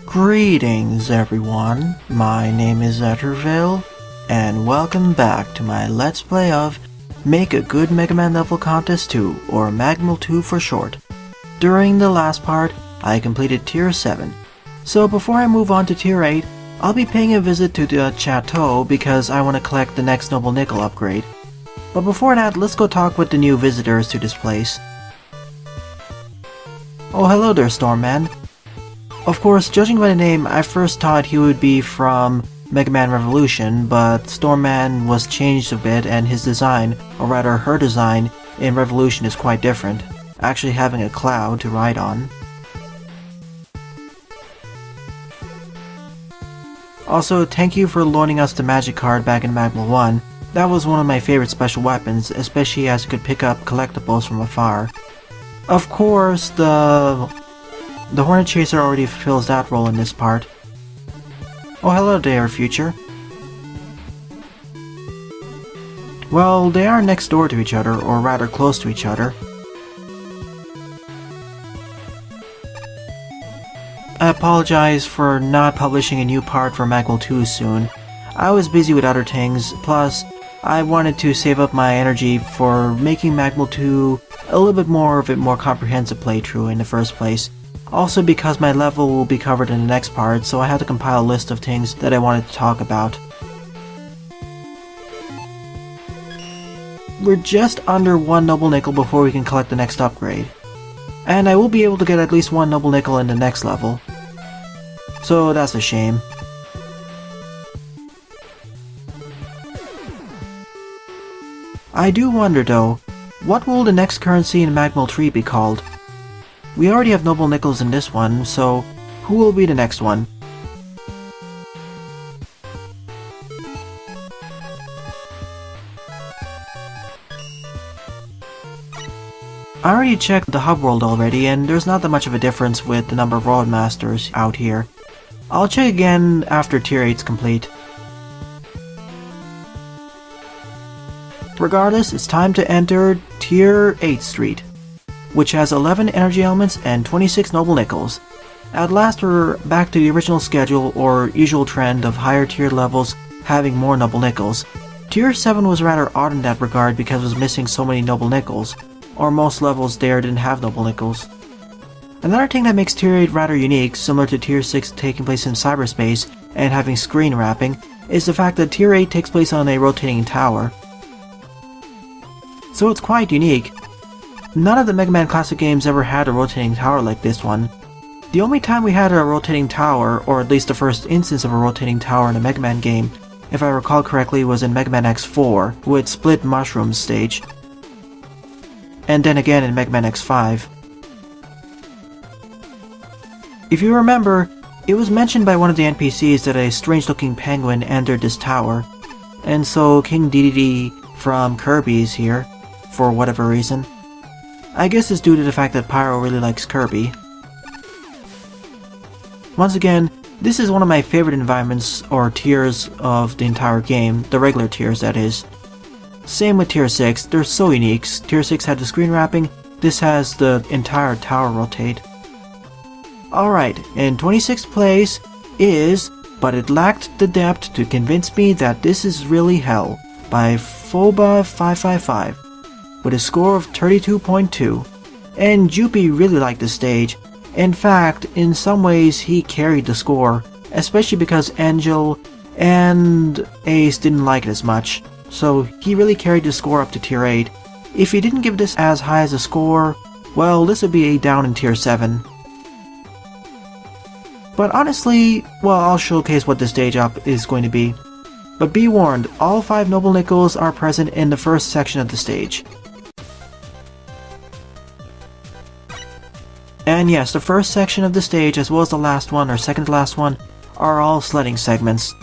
Greetings everyone, my name is Etterville, and welcome back to my Let's Play of Make a Good Mega Man Level Contest 2, or Magmal 2 for short. During the last part, I completed Tier 7, so before I move on to Tier 8, I'll be paying a visit to the Chateau because I want to collect the next Noble Nickel upgrade. But before that, let's go talk with the new visitors to this place. Oh, hello there, Stormman. Of course, judging by the name, I first thought he would be from Mega Man Revolution, but Stormman was changed a bit and his design, or rather her design, in Revolution is quite different, actually having a cloud to ride on. Also, thank you for loaning us the magic card back in Magmal 1. That was one of my favorite special weapons, especially as it could pick up collectibles from afar. Of course, the Hornet Chaser already fulfills that role in this part. Oh, hello there, future. Well, they are next door to each other, or rather close to each other. I apologize for not publishing a new part for Magmal 2 soon. I was busy with other things, plus I wanted to save up my energy for making Magmal 2 a little bit more of a more comprehensive playthrough in the first place. Also because my level will be covered in the next part, so I had to compile a list of things that I wanted to talk about. We're just under 1 Noble Nickel before we can collect the next upgrade. And I will be able to get at least 1 Noble Nickel in the next level. So that's a shame. I do wonder though, what will the next currency in Magmal 3 be called? We already have Noble Nickels in this one, so who will be the next one? I already checked the hub world already, and there's not that much of a difference with the number of Roadmasters out here. I'll check again after Tier 8's complete. Regardless, it's time to enter Tier 8 Street, which has 11 energy elements and 26 Noble Nickels. At last we're back to the original schedule or usual trend of higher tier levels having more Noble Nickels. Tier 7 was rather odd in that regard because it was missing so many Noble Nickels, or most levels there didn't have Noble Nickels. Another thing that makes Tier 8 rather unique, similar to Tier 6 taking place in cyberspace and having screen wrapping, is the fact that Tier 8 takes place on a rotating tower. So it's quite unique. None of the Mega Man Classic games ever had a rotating tower like this one. The only time we had a rotating tower, or at least the first instance of a rotating tower in a Mega Man game, if I recall correctly, was in Mega Man X4 with Split Mushrooms stage. And then again in Mega Man X5. If you remember, it was mentioned by one of the NPCs that a strange-looking penguin entered this tower, and so King Dedede from Kirby is here, for whatever reason. I guess it's due to the fact that Pyro really likes Kirby. Once again, this is one of my favorite environments or tiers of the entire game, the regular tiers that is. Same with Tier 6, they're so unique. Tier 6 had the screen wrapping, this has the entire tower rotate. Alright, in 26th place is But It Lacked the Depth to Convince Me That This Is Really Hell by Foba555. With a score of 32.2, and Juppy really liked the stage. In fact, in some ways he carried the score, especially because Angel and Ace didn't like it as much, so he really carried the score up to Tier 8. If he didn't give this as high as a score, well, this would be down in Tier 7. But honestly, well, I'll showcase what the stage up is going to be. But be warned, all 5 Noble Nickels are present in the first section of the stage. And yes, the first section of the stage, as well as the last one, or second to last one, are all sledding segments.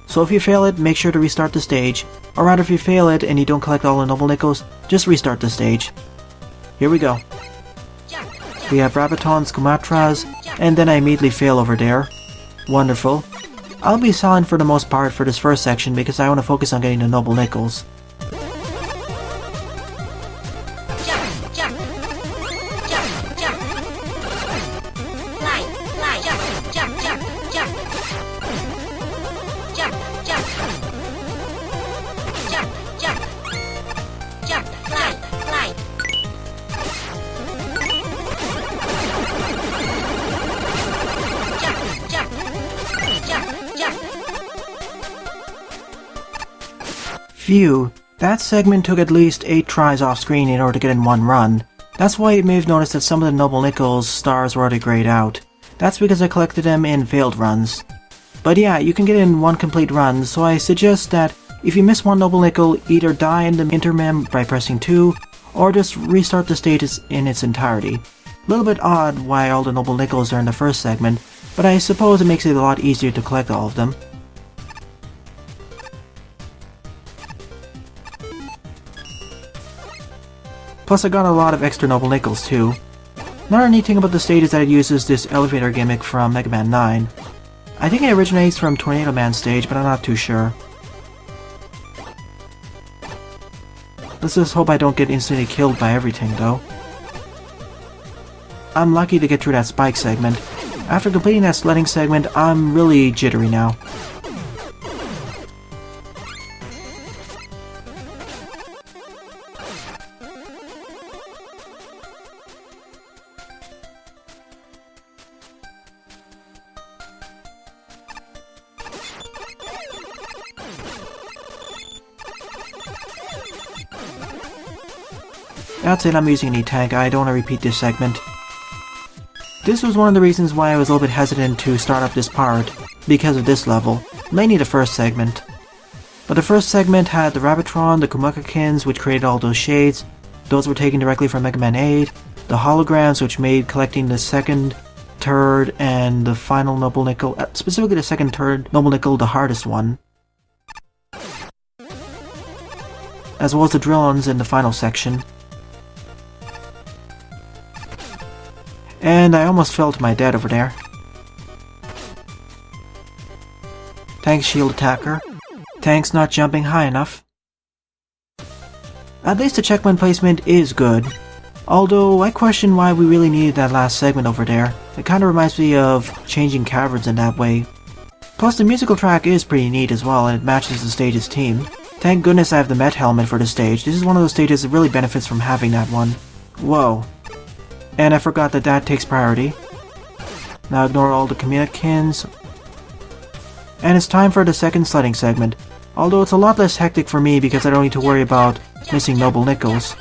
So if you fail it, make sure to restart the stage, or rather if you fail it and you don't collect all the Noble Nickels, just restart the stage. Here we go. We have Rabatons, Kumatras, and then I immediately fail over there. Wonderful. I'll be silent for the most part for this first section because I want to focus on getting the Noble Nickels. jump, Phew, that segment took at least 8 tries off screen in order to get in one run. That's why you may have noticed that some of the Noble Nickels stars were already grayed out. That's because I collected them in failed runs. But yeah, you can get in one complete run, so I suggest that if you miss one Noble Nickel, either die in the interim by pressing 2, or just restart the stage in its entirety. A little bit odd why all the Noble Nickels are in the first segment, but I suppose it makes it a lot easier to collect all of them. Plus I got a lot of extra Noble Nickels too. Another neat thing about the stage is that it uses this elevator gimmick from Mega Man 9. I think it originates from Tornado Man stage, but I'm not too sure. Let's just hope I don't get instantly killed by everything though. I'm lucky to get through that spike segment. After completing that sledding segment, I'm really jittery now. That's it, I'm using an E-Tank, I don't want to repeat this segment. This was one of the reasons why I was a little bit hesitant to start up this part, because of this level, mainly the first segment. But the first segment had the Rabbitron, the Kumukakins, which created all those shades. Those were taken directly from Mega Man 8. The holograms, which made collecting the second, third, and the final Noble Nickel, specifically the second, third Noble Nickel, the hardest one. As well as the drill-ons in the final section. And I almost fell to my death over there. Thanks, shield attacker. Thanks not jumping high enough. At least the checkpoint placement is good. Although, I question why we really needed that last segment over there. It kinda reminds me of changing caverns in that way. Plus the musical track is pretty neat as well, and it matches the stage's theme. Thank goodness I have the Met helmet for the stage. This is one of those stages that really benefits from having that one. Whoa. And I forgot that that takes priority. Now ignore all the Communicants. And it's time for the second sledding segment. Although it's a lot less hectic for me because I don't need to worry about missing Noble Nickels.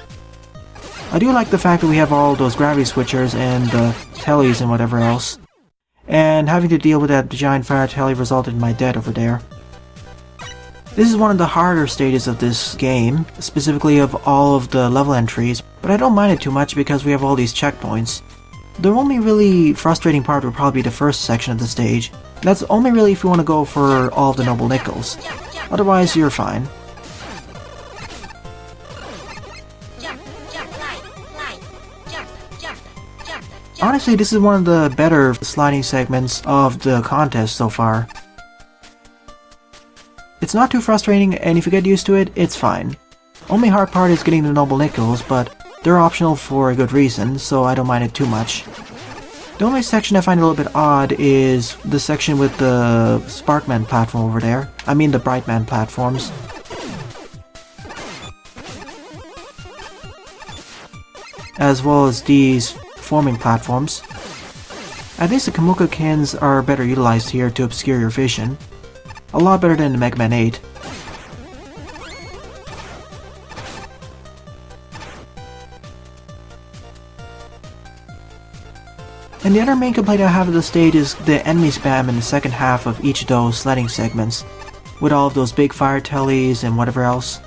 I do like the fact that we have all those gravity switchers and the tellies and whatever else. And having to deal with that giant fire telly resulted in my death over there. This is one of the harder stages of this game, specifically of all of the level entries, but I don't mind it too much because we have all these checkpoints. The only really frustrating part would probably be the first section of the stage. That's only really if you want to go for all of the Noble Nickels. Otherwise, you're fine. Honestly, this is one of the better sliding segments of the contest so far. It's not too frustrating, and if you get used to it, it's fine. Only hard part is getting the Noble Nickels, but they're optional for a good reason, so I don't mind it too much. The only section I find a little bit odd is the section with the Sparkman platform over there. I mean the Brightman platforms. As well as these forming platforms. At least the Kamukakins are better utilized here to obscure your vision. A lot better than the Mega Man 8. And the other main complaint I have of the stage is the enemy spam in the second half of each of those sledding segments, with all of those big fire tellies and whatever else.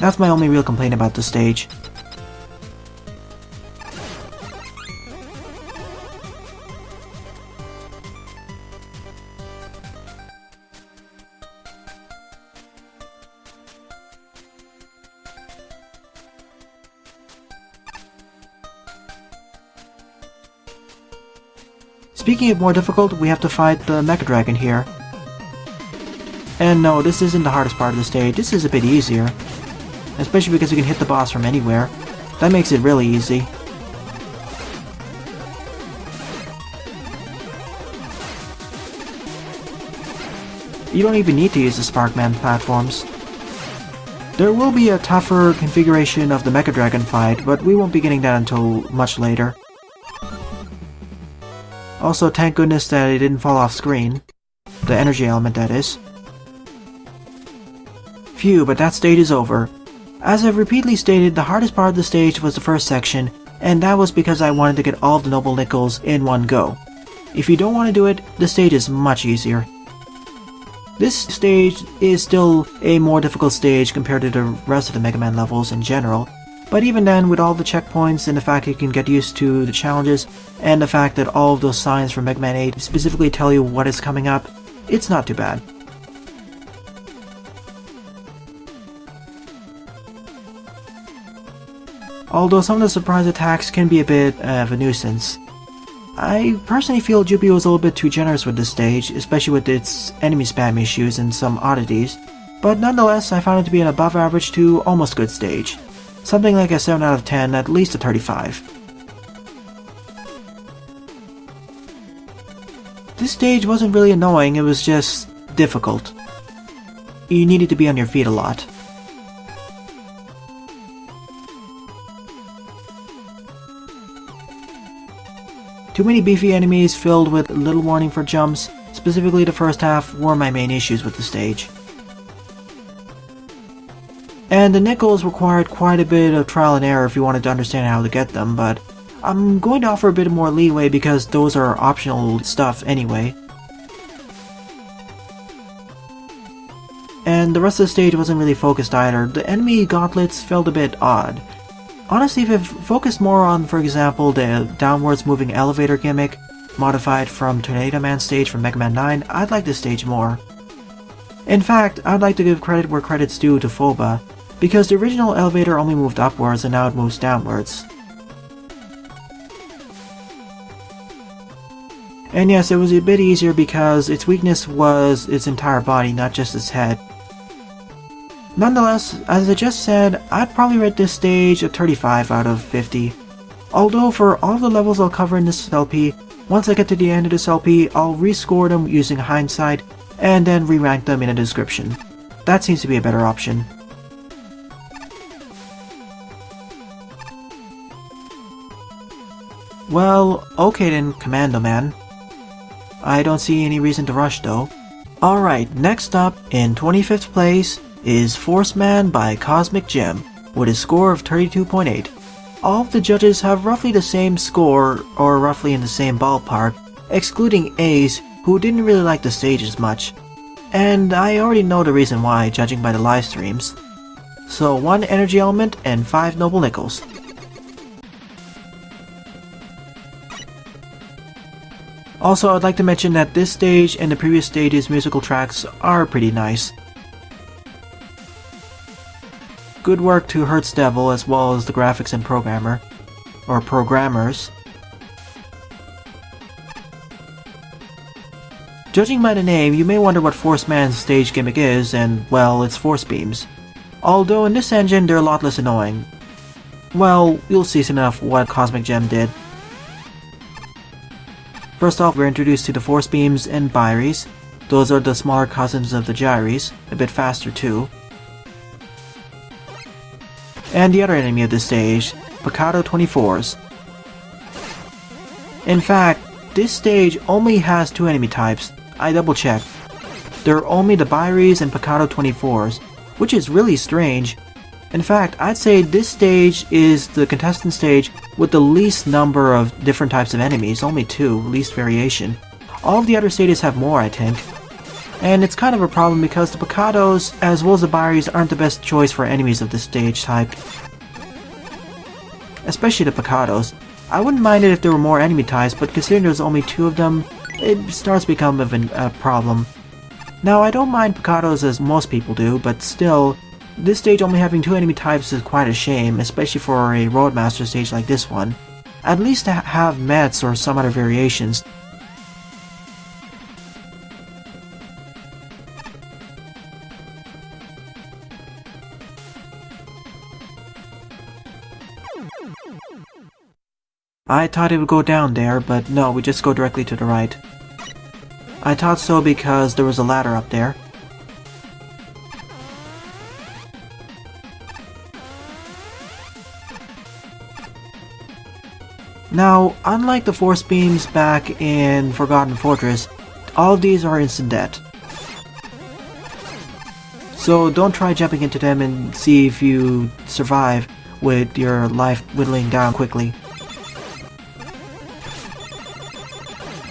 That's my only real complaint about the stage. Speaking of more difficult, we have to fight the Mecha Dragon here. And no, this isn't the hardest part of the stage, this is a bit easier. Especially because you can hit the boss from anywhere. That makes it really easy. You don't even need to use the Sparkman platforms. There will be a tougher configuration of the Mecha Dragon fight, but we won't be getting that until much later. Also, thank goodness that it didn't fall off screen. The energy element, that is. Phew, but that stage is over. As I've repeatedly stated, the hardest part of the stage was the first section, and that was because I wanted to get all of the noble nickels in one go. If you don't want to do it, the stage is much easier. This stage is still a more difficult stage compared to the rest of the Mega Man levels in general, but even then, with all the checkpoints and the fact you can get used to the challenges, and the fact that all of those signs from Mega Man 8 specifically tell you what is coming up, it's not too bad. Although some of the surprise attacks can be a bit of a nuisance. I personally feel Jubi was a little bit too generous with this stage, especially with its enemy spam issues and some oddities, but nonetheless I found it to be an above average to almost good stage. Something like a 7 out of 10, at least a 35. This stage wasn't really annoying, it was just difficult. You needed to be on your feet a lot. Too many beefy enemies filled with little warning for jumps, specifically the first half, were my main issues with the stage. And the nickels required quite a bit of trial and error if you wanted to understand how to get them, but I'm going to offer a bit more leeway because those are optional stuff anyway. And the rest of the stage wasn't really focused either. The enemy gauntlets felt a bit odd. Honestly, if it focused more on, for example, the downwards moving elevator gimmick, modified from Tornado Man stage from Mega Man 9, I'd like this stage more. In fact, I'd like to give credit where credit's due to Phoba, because the original elevator only moved upwards and now it moves downwards. And yes, it was a bit easier because its weakness was its entire body, not just its head. Nonetheless, as I just said, I'd probably rate this stage a 35 out of 50. Although for all the levels I'll cover in this LP, once I get to the end of this LP, I'll rescore them using hindsight, and then re-rank them in a description. That seems to be a better option. Well, okay then, Commando Man. I don't see any reason to rush though. Alright, next up, in 25th place, is Force Man by CosmicGem, with a score of 32.8. All of the judges have roughly the same score, or roughly in the same ballpark, excluding Ace, who didn't really like the stage as much. And I already know the reason why, judging by the live streams. So 1 energy element and 5 noble nickels. Also, I'd like to mention that this stage and the previous stage's musical tracks are pretty nice. Good work to Hertz Devil as well as the graphics and programmer, or programmers. Judging by the name, you may wonder what Force Man's stage gimmick is, and well, it's force beams. Although in this engine they're a lot less annoying. Well, you'll see soon enough what CosmicGem did. First off, we're introduced to the force beams and Byries. Those are the smaller cousins of the gyries, a bit faster too. And the other enemy of this stage, Picado 24s. In fact, this stage only has 2 enemy types. I double checked. There are only the Byries and Picado 24s, which is really strange. In fact, I'd say this stage is the contestant stage with the least number of different types of enemies, only 2, least variation. All of the other stages have more, I think. And it's kind of a problem because the Picados, as well as the Byries, aren't the best choice for enemies of this stage type. Especially the Picados. I wouldn't mind it if there were more enemy types, but considering there's only 2 of them, it starts to become a problem. Now, I don't mind Picados as most people do, but still, this stage only having 2 enemy types is quite a shame, especially for a Roadmaster stage like this one. At least to have Mets or some other variations. I thought it would go down there, but no, we just go directly to the right. I thought so because there was a ladder up there. Now, unlike the force beams back in Forgotten Fortress, all of these are instant death. so don't try jumping into them and see if you survive with your life whittling down quickly.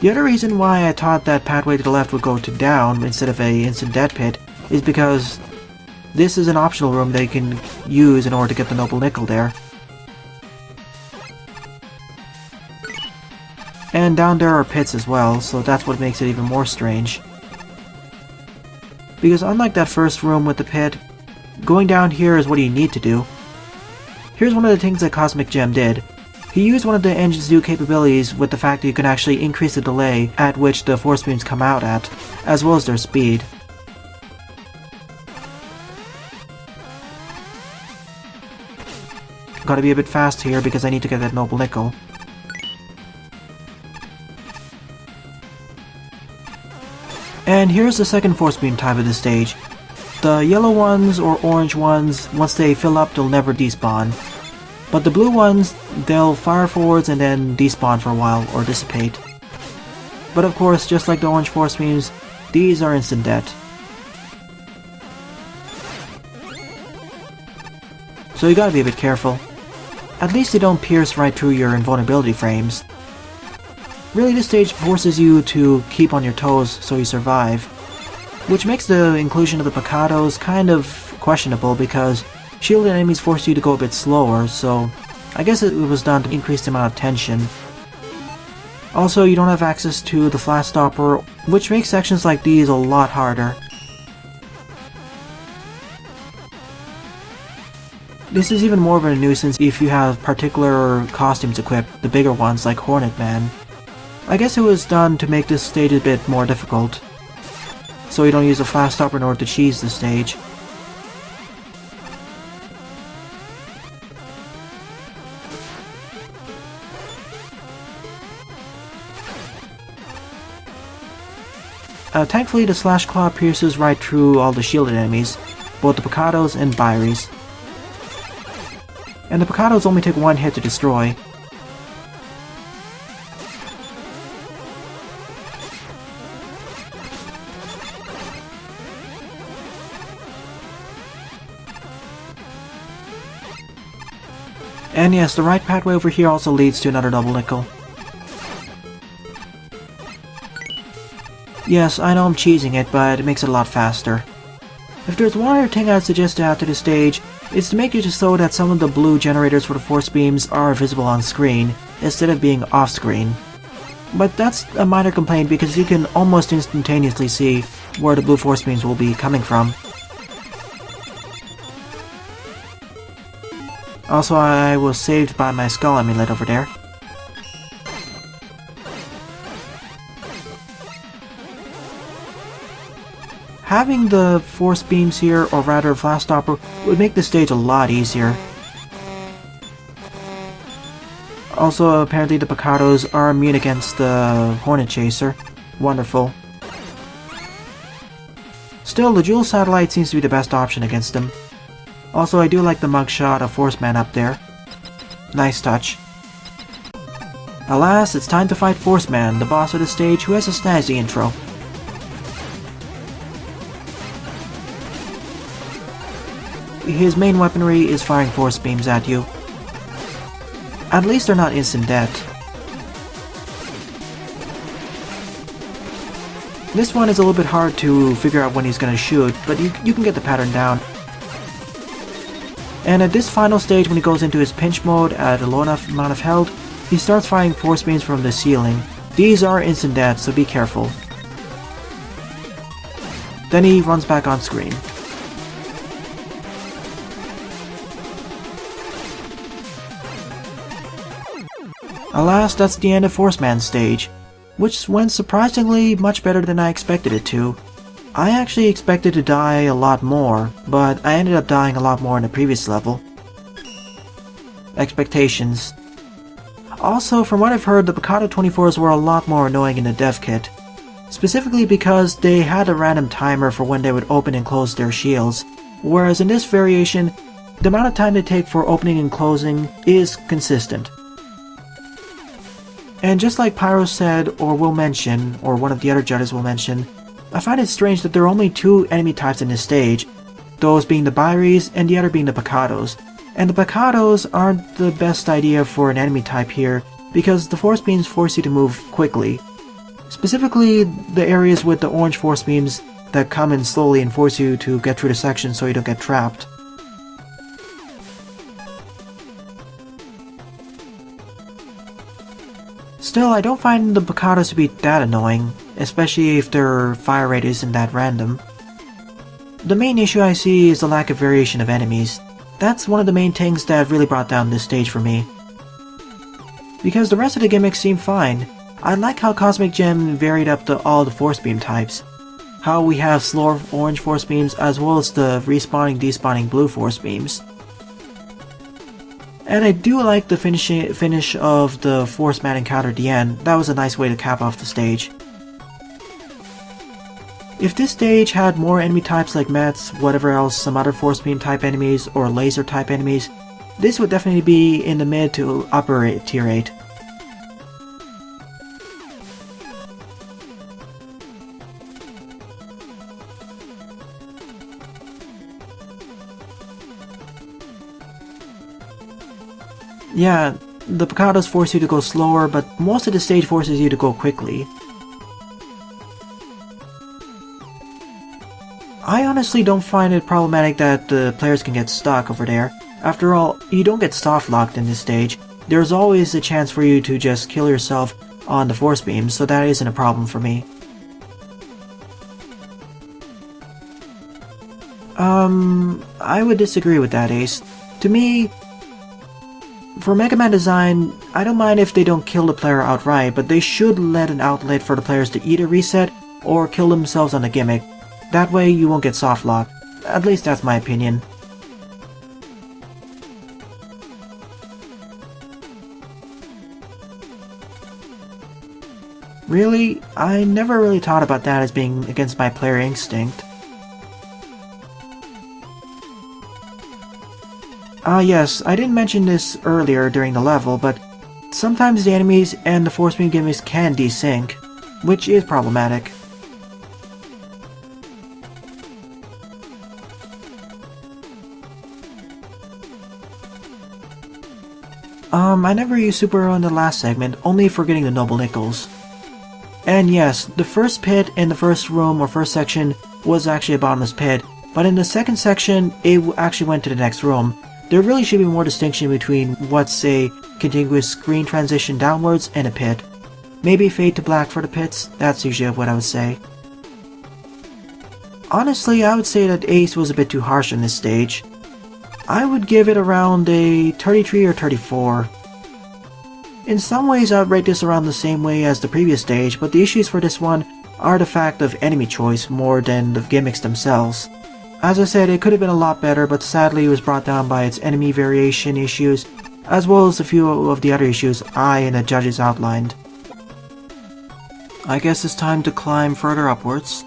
The other reason why I thought that pathway to the left would go to down instead of a instant death pit is because this is an optional room that you can use in order to get the noble nickel there. And down there are pits as well, so that's what makes it even more strange. Because unlike that first room with the pit, going down here is what you need to do. Here's one of the things that CosmicGem did. He used one of the engine's new capabilities with the fact that you can actually increase the delay at which the force beams come out at, as well as their speed. Gotta be a bit fast here because I need to get that noble nickel. And here's the second force beam type of this stage. The yellow ones or orange ones, once they fill up, they'll never despawn. But the blue ones, they'll fire forwards and then despawn for a while or dissipate. But of course, just like the orange force beams, these are instant death. So you gotta be a bit careful. At least they don't pierce right through your invulnerability frames. Really, this stage forces you to keep on your toes so you survive. Which makes the inclusion of the Picados kind of questionable because shielded enemies force you to go a bit slower, so I guess it was done to increase the amount of tension. Also, you don't have access to the flash stopper, which makes sections like these a lot harder. This is even more of a nuisance if you have particular costumes equipped, the bigger ones like Hornet Man. I guess it was done to make this stage a bit more difficult, so you don't use a flash stopper in order to cheese the stage. Thankfully, the Slash Claw pierces right through all the shielded enemies, both the Picados and Byries. And the Picados only take one hit to destroy. And yes, the right pathway over here also leads to another double nickel. Yes, I know I'm cheesing it, but it makes it a lot faster. If there's one other thing I'd suggest to add to this stage, it's to make it so that some of the blue generators for the force beams are visible on screen, instead of being off screen. But that's a minor complaint because you can almost instantaneously see where the blue force beams will be coming from. Also, I was saved by my skull amulet over there. Having the force beams here, or rather flash stopper, would make the stage a lot easier. Also, apparently the Picados are immune against the Hornet Chaser. Wonderful. Still, the Jewel Satellite seems to be the best option against them. Also, I do like the mugshot of Force Man up there. Nice touch. Alas, it's time to fight Force Man, the boss of the stage who has a snazzy intro. His main weaponry is firing force beams at you. At least they're not instant death. This one is a little bit hard to figure out when he's gonna shoot, but you can get the pattern down. And at this final stage, when he goes into his pinch mode at a low enough amount of health, he starts firing force beams from the ceiling. These are instant death, so be careful. Then he runs back on screen. Alas, that's the end of Force Man's stage, which went surprisingly much better than I expected it to. I actually expected to die a lot more, but I ended up dying a lot more in the previous level. Expectations. Also, from what I've heard, the Picado 24s were a lot more annoying in the dev kit. Specifically because they had a random timer for when they would open and close their shields, whereas in this variation, the amount of time they take for opening and closing is consistent. And just like Pyro said, or will mention, or one of the other judges will mention, I find it strange that there are only two enemy types in this stage, those being the Byries and the other being the Picados. And the Picados aren't the best idea for an enemy type here, because the force beams force you to move quickly. Specifically, the areas with the orange force beams that come in slowly and force you to get through the section so you don't get trapped. Still, I don't find the Picados to be that annoying, especially if their fire rate isn't that random. The main issue I see is the lack of variation of enemies. That's one of the main things that really brought down this stage for me. Because the rest of the gimmicks seem fine. I like how CosmicGem varied up all the force beam types. How we have slower orange force beams as well as the respawning despawning blue force beams. And I do like the finish of the force mat encounter at the end. That was a nice way to cap off the stage. If this stage had more enemy types like Mets, whatever else, some other force beam type enemies or laser type enemies, this would definitely be in the mid to upper tier 8. Yeah, the Picados force you to go slower, but most of the stage forces you to go quickly. I honestly don't find it problematic that the players can get stuck over there. After all, you don't get soft locked in this stage. There's always a chance for you to just kill yourself on the force beams, so that isn't a problem for me. I would disagree with that, Ace. To me, for Mega Man design, I don't mind if they don't kill the player outright, but they should let an outlet for the players to either reset or kill themselves on the gimmick. That way you won't get soft locked. At least that's my opinion. Really? I never really thought about that as being against my player instinct. Yes, I didn't mention this earlier during the level, but sometimes the enemies and the force beam gimmicks can desync, which is problematic. I never used Super in the last segment, only for getting the Noble Nickels. And yes, the first pit in the first room or first section was actually a bottomless pit, but in the second section, it actually went to the next room. There really should be more distinction between what's a continuous screen transition downwards and a pit. Maybe fade to black for the pits, that's usually what I would say. Honestly, I would say that Ace was a bit too harsh on this stage. I would give it around a 33 or 34. In some ways I would rate this around the same way as the previous stage, but the issues for this one are the fact of enemy choice more than the gimmicks themselves. As I said, it could have been a lot better, but sadly it was brought down by its enemy variation issues, as well as a few of the other issues I and the judges outlined. I guess it's time to climb further upwards.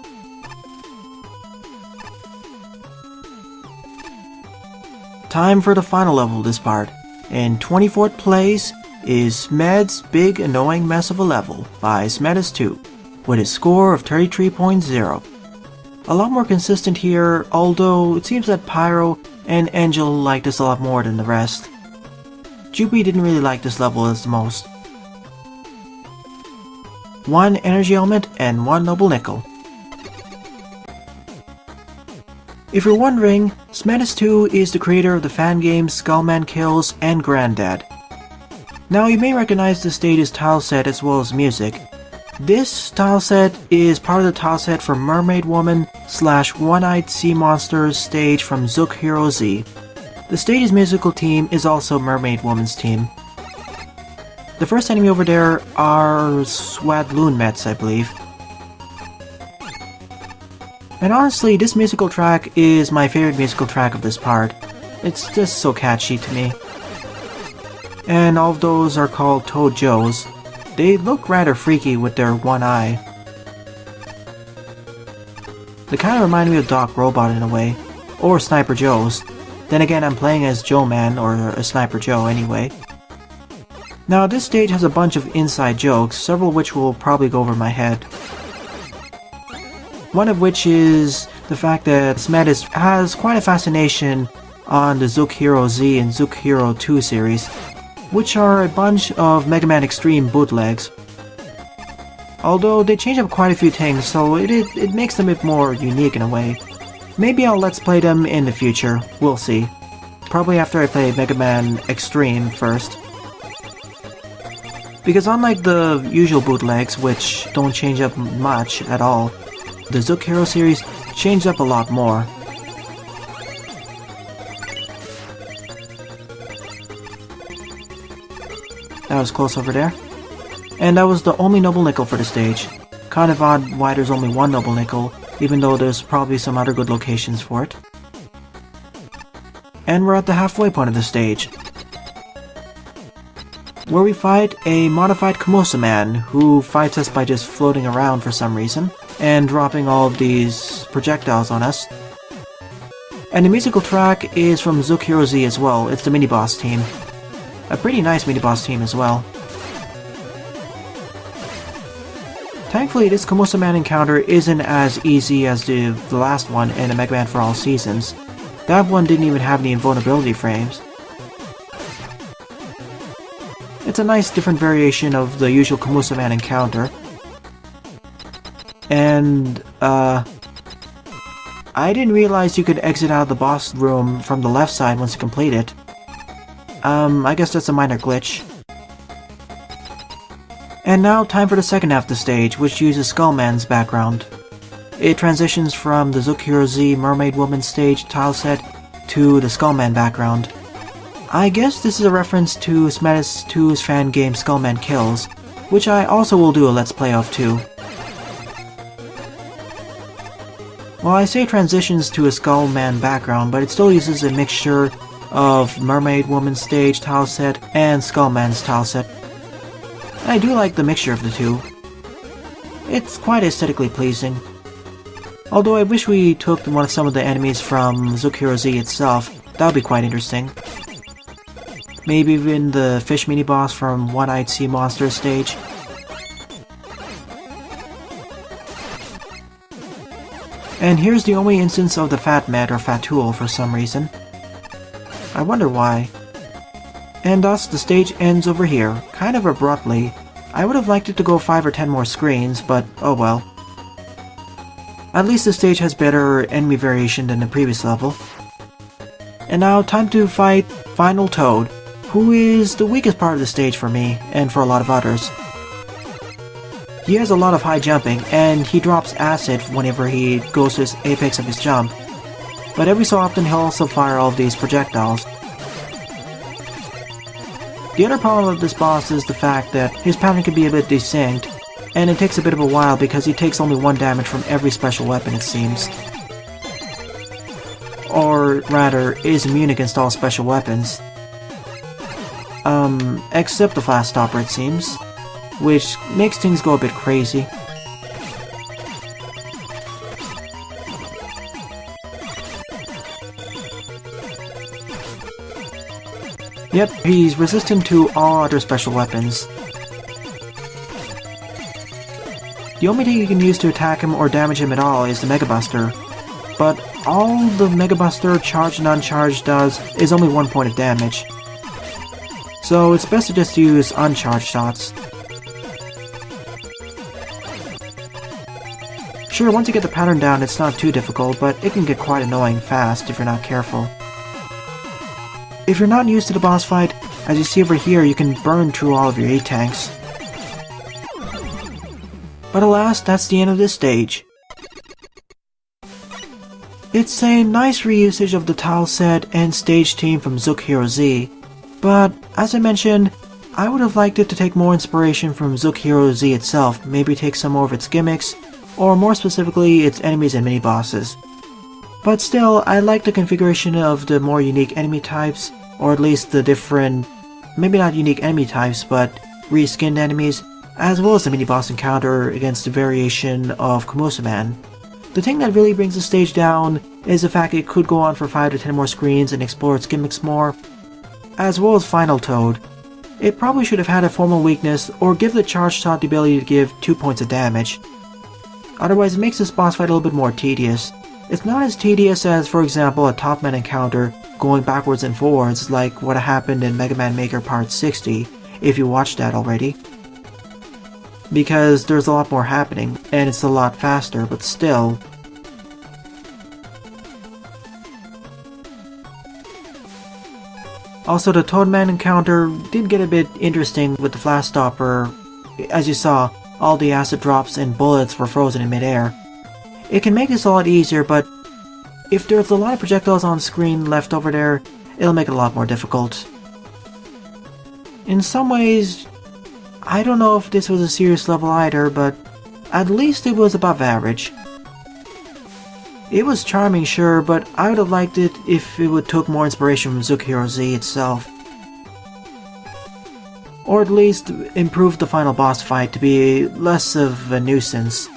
Time for the final level of this part. In 24th place is Smed's Big Annoying Mess of a Level by Smed2, with a score of 33.0. A lot more consistent here, although it seems that Pyro and Angel liked this a lot more than the rest. Jupi didn't really like this level as the most. 1 energy element and 1 noble nickel. If you're wondering, Smed2 is the creator of the fan games Skullman Kills and Granddad. Now you may recognize the stage's tile set as well as music. This tile set is part of the tile set for Mermaid Woman / One-Eyed Sea Monsters stage from Zook Hero Z. The stage's musical team is also Mermaid Woman's team. The first enemy over there are Swadloon Mets, I believe. And honestly, this musical track is my favorite musical track of this part. It's just so catchy to me. And all of those are called Toad Joes. They look rather freaky with their one eye. They kind of remind me of Doc Robot in a way, or Sniper Joe's. Then again, I'm playing as Joe Man, or a Sniper Joe anyway. Now this stage has a bunch of inside jokes, several of which will probably go over my head. One of which is the fact that Smed has quite a fascination on the Zook Hero Z and Zook Hero 2 series, which are a bunch of Mega Man Extreme bootlegs. Although they change up quite a few things, so it makes them a bit more unique in a way. Maybe I'll let's play them in the future, we'll see. Probably after I play Mega Man Extreme first. Because unlike the usual bootlegs, which don't change up much at all, the Zook Hero series changed up a lot more. That was close over there. And that was the only noble nickel for the stage. Kind of odd why there's only one noble nickel, even though there's probably some other good locations for it. And we're at the halfway point of the stage, where we fight a modified Komosa Man, who fights us by just floating around for some reason, and dropping all of these projectiles on us. And the musical track is from Zook Hero Z as well, it's the mini-boss team. A pretty nice mini-boss team as well. Thankfully, this Komosa Man encounter isn't as easy as the last one in the Mega Man for All Seasons. That one didn't even have any invulnerability frames. It's a nice different variation of the usual Komosa Man encounter. And, I didn't realize you could exit out of the boss room from the left side once you complete it. I guess that's a minor glitch. And now, time for the second half of the stage, which uses Skullman's background. It transitions from the Zook Hero Z Mermaid Woman stage tileset to the Skullman background. I guess this is a reference to Smed's 2's fan game Skullman Kills, which I also will do a Let's Play of too. Well, I say transitions to a Skullman background, but it still uses a mixture of Mermaid Woman stage tileset and Skullman's tileset. I do like the mixture of the two. It's quite aesthetically pleasing. Although I wish we took some of the enemies from Zook Hero Z itself, that would be quite interesting. Maybe even the fish mini-boss from One-Eyed Sea Monster stage. And here's the only instance of the Fat Med or Fatul for some reason. I wonder why. And thus the stage ends over here, kind of abruptly. I would have liked it to go 5 or 10 more screens, but oh well. At least the stage has better enemy variation than the previous level. And now time to fight Final Toad, who is the weakest part of the stage for me, and for a lot of others. He has a lot of high jumping, and he drops acid whenever he goes to his apex of his jump. But every so often he'll also fire all of these projectiles. The other problem with this boss is the fact that his pattern can be a bit desynced, and it takes a bit of a while because he takes only 1 damage from every special weapon, it seems. Or rather, is immune against all special weapons. Except the Flash Stopper, it seems, which makes things go a bit crazy. Yep, he's resistant to all other special weapons. The only thing you can use to attack him or damage him at all is the Mega Buster, but all the Mega Buster, charged and uncharged, does is only 1 point of damage. So it's best to just use uncharged shots. Sure, once you get the pattern down it's not too difficult, but it can get quite annoying fast if you're not careful. If you're not used to the boss fight, as you see over here, you can burn through all of your A-tanks. But alas, that's the end of this stage. It's a nice reusage of the tile set and stage theme from Zook Hero Z, but as I mentioned, I would have liked it to take more inspiration from Zook Hero Z itself, maybe take some more of its gimmicks, or more specifically, its enemies and mini-bosses. But still, I like the configuration of the more unique enemy types, or at least the different, maybe not unique enemy types, but reskinned enemies, as well as the mini-boss encounter against the variation of Komosa Man. The thing that really brings the stage down is the fact it could go on for 5 to 10 more screens and explore its gimmicks more, as well as Final Toad. It probably should have had a formal weakness, or give the charge shot the ability to give 2 points of damage. Otherwise it makes this boss fight a little bit more tedious, It's not as tedious as, for example, a Top Man encounter going backwards and forwards like what happened in Mega Man Maker Part 60, if you watched that already. Because there's a lot more happening, and it's a lot faster, but still. Also, the Toadman encounter did get a bit interesting with the Flash Stopper. As you saw, all the acid drops and bullets were frozen in midair. It can make this a lot easier, but if there's a lot of projectiles on screen left over there, it'll make it a lot more difficult. In some ways, I don't know if this was a serious level either, but at least it was above average. It was charming, sure, but I would have liked it if it would took more inspiration from Zook Hero Z itself. Or at least improve the final boss fight to be less of a nuisance.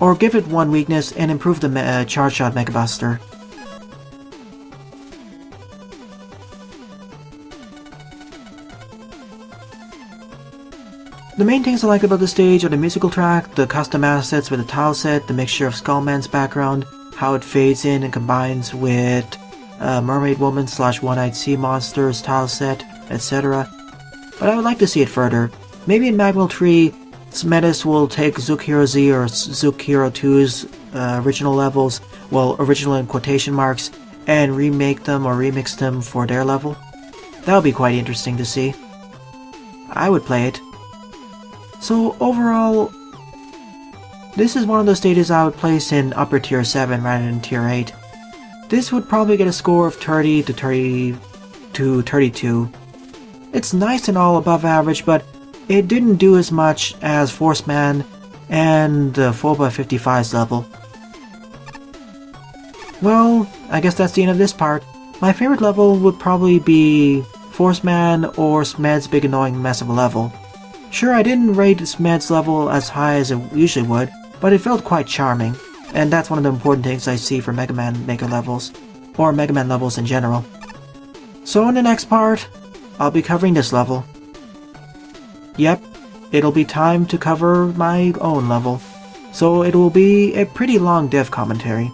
Or give it one weakness and improve the Charge Shot Mega Buster. The main things I like about the stage are the musical track, the custom assets with the tile set, the mixture of Skullman's background, how it fades in and combines with Mermaid Woman / One-Eyed Sea Monster's tile set, etc. But I would like to see it further. Maybe in Magmal 3, Smedis will take Zook Hero Z or Zook Hero 2's original levels, well, original in quotation marks, and remake them or remix them for their level. That would be quite interesting to see. I would play it. So overall, this is one of the stages I would place in upper tier 7 rather than tier 8. This would probably get a score of 30 to 32. It's nice and all above average, but it didn't do as much as Force Man and the 4x55's level. Well, I guess that's the end of this part. My favorite level would probably be Force Man or Smed's big annoying mess of a level. Sure, I didn't rate Smed's level as high as it usually would, but it felt quite charming, and that's one of the important things I see for Mega Man Maker levels, or Mega Man levels in general. So in the next part, I'll be covering this level. Yep, it'll be time to cover my own level, so it will be a pretty long dev commentary.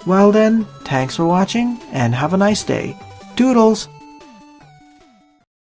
Well then, thanks for watching, and have a nice day. Toodles!